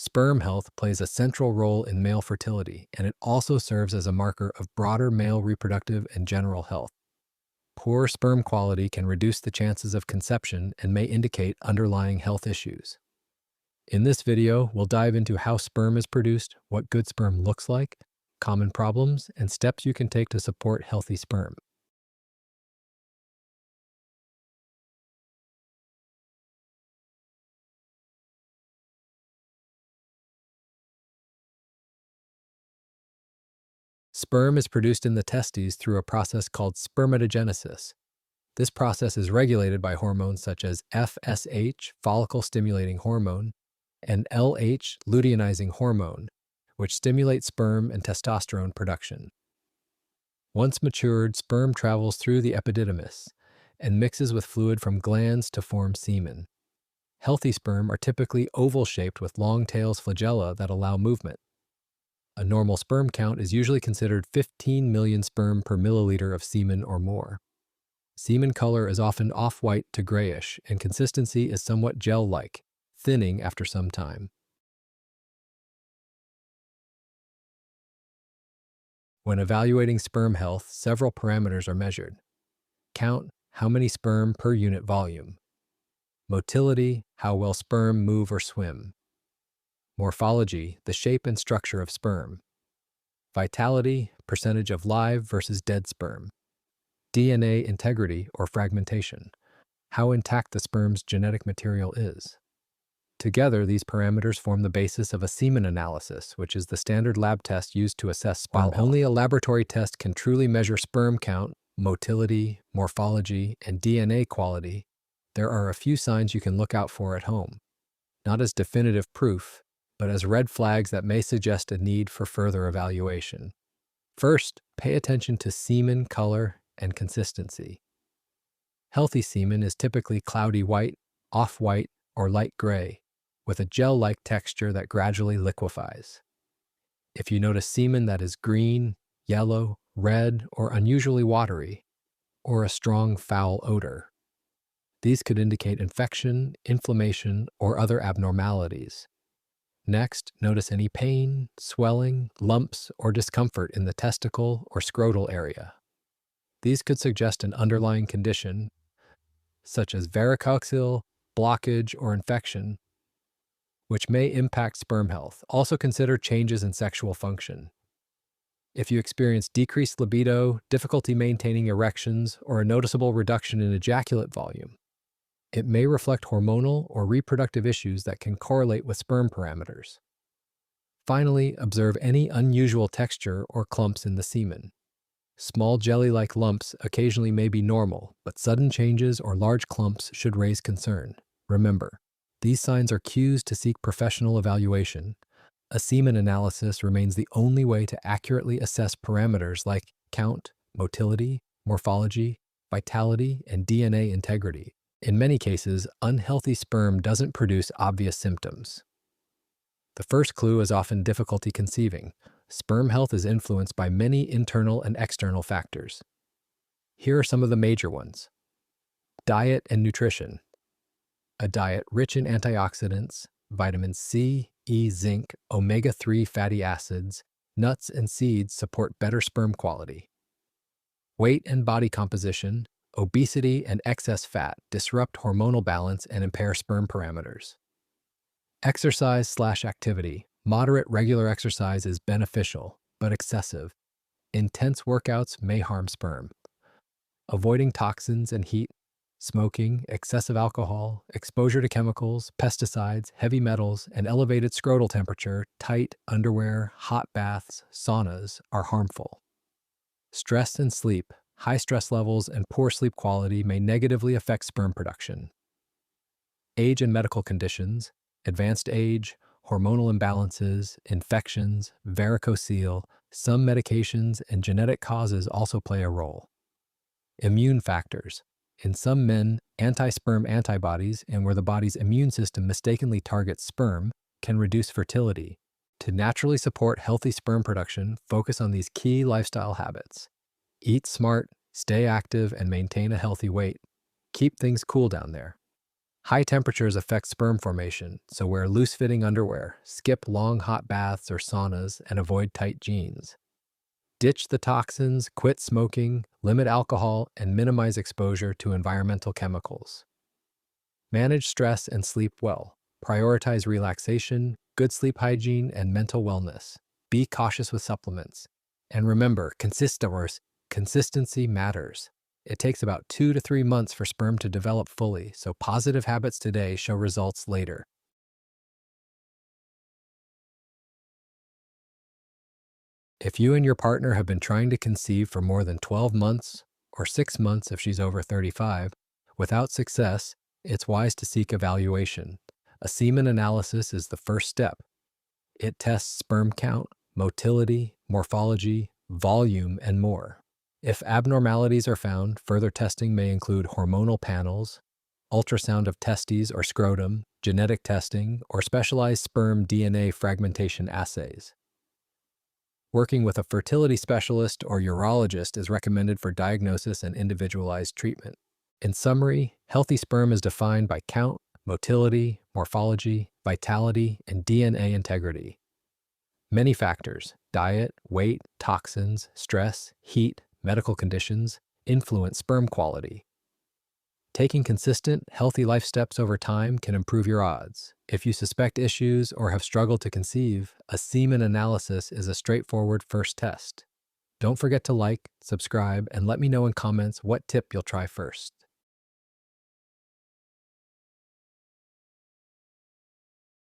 Sperm health plays a central role in male fertility, and it also serves as a marker of broader male reproductive and general health. Poor sperm quality can reduce the chances of conception and may indicate underlying health issues. In this video, we'll dive into how sperm is produced, what good sperm looks like, common problems, and steps you can take to support healthy sperm. Sperm is produced in the testes through a process called spermatogenesis. This process is regulated by hormones such as FSH, follicle-stimulating hormone, and LH, luteinizing hormone, which stimulate sperm and testosterone production. Once matured, sperm travels through the epididymis and mixes with fluid from glands to form semen. Healthy sperm are typically oval-shaped with long tails flagella that allow movement. A normal sperm count is usually considered 15 million sperm per milliliter of semen or more. Semen color is often off-white to grayish, and consistency is somewhat gel-like, thinning after some time. When evaluating sperm health, several parameters are measured. Count, how many sperm per unit volume. Motility, how well sperm move or swim. Morphology, the shape and structure of sperm. Vitality, percentage of live versus dead sperm. DNA integrity or fragmentation, how intact the sperm's genetic material is. Together, these parameters form the basis of a semen analysis, which is the standard lab test used to assess sperm health. While only a laboratory test can truly measure sperm count, motility, morphology, and DNA quality, there are a few signs you can look out for at home. Not as definitive proof, but as red flags that may suggest a need for further evaluation. First, pay attention to semen color and consistency. Healthy semen is typically cloudy white, off-white, or light gray, with a gel-like texture that gradually liquefies. If you notice semen that is green, yellow, red, or unusually watery, or a strong foul odor, these could indicate infection, inflammation, or other abnormalities. Next, notice any pain, swelling, lumps, or discomfort in the testicle or scrotal area. These could suggest an underlying condition, such as varicocele, blockage, or infection, which may impact sperm health. Also consider changes in sexual function. If you experience decreased libido, difficulty maintaining erections, or a noticeable reduction in ejaculate volume, it may reflect hormonal or reproductive issues that can correlate with sperm parameters. Finally, observe any unusual texture or clumps in the semen. Small jelly-like lumps occasionally may be normal, but sudden changes or large clumps should raise concern. Remember, these signs are cues to seek professional evaluation. A semen analysis remains the only way to accurately assess parameters like count, motility, morphology, vitality, and DNA integrity. In many cases, unhealthy sperm doesn't produce obvious symptoms. The first clue is often difficulty conceiving. Sperm health is influenced by many internal and external factors. Here are some of the major ones. Diet and nutrition. A diet rich in antioxidants, vitamin C, E, zinc, omega-3 fatty acids, nuts, and seeds support better sperm quality. Weight and body composition. Obesity and excess fat disrupt hormonal balance and impair sperm parameters. Exercise/activity. Moderate regular exercise is beneficial, but excessive. Intense workouts may harm sperm. Avoiding toxins and heat, smoking, excessive alcohol, exposure to chemicals, pesticides, heavy metals, and elevated scrotal temperature, tight underwear, hot baths, saunas are harmful. Stress and sleep. High stress levels and poor sleep quality may negatively affect sperm production. Age and medical conditions, advanced age, hormonal imbalances, infections, varicocele, some medications, and genetic causes also play a role. Immune factors. In some men, anti-sperm antibodies and where the body's immune system mistakenly targets sperm can reduce fertility. To naturally support healthy sperm production, focus on these key lifestyle habits. Eat smart, stay active, and maintain a healthy weight. Keep things cool down there. High temperatures affect sperm formation, so wear loose-fitting underwear, skip long hot baths or saunas, and avoid tight jeans. Ditch the toxins, quit smoking, limit alcohol, and minimize exposure to environmental chemicals. Manage stress and sleep well. Prioritize relaxation, good sleep hygiene, and mental wellness. Be cautious with supplements. And remember, consistency matters. It takes about 2 to 3 months for sperm to develop fully, so positive habits today show results later. If you and your partner have been trying to conceive for more than 12 months, or 6 months if she's over 35, without success, it's wise to seek evaluation. A semen analysis is the first step. It tests sperm count, motility, morphology, volume, and more. If abnormalities are found, further testing may include hormonal panels, ultrasound of testes or scrotum, genetic testing, or specialized sperm DNA fragmentation assays. Working with a fertility specialist or urologist is recommended for diagnosis and individualized treatment. In summary, healthy sperm is defined by count, motility, morphology, vitality, and DNA integrity. Many factors, diet, weight, toxins, stress, heat, medical conditions, influence sperm quality. Taking consistent, healthy life steps over time can improve your odds. If you suspect issues or have struggled to conceive, a semen analysis is a straightforward first test. Don't forget to like, subscribe, and let me know in comments what tip you'll try first.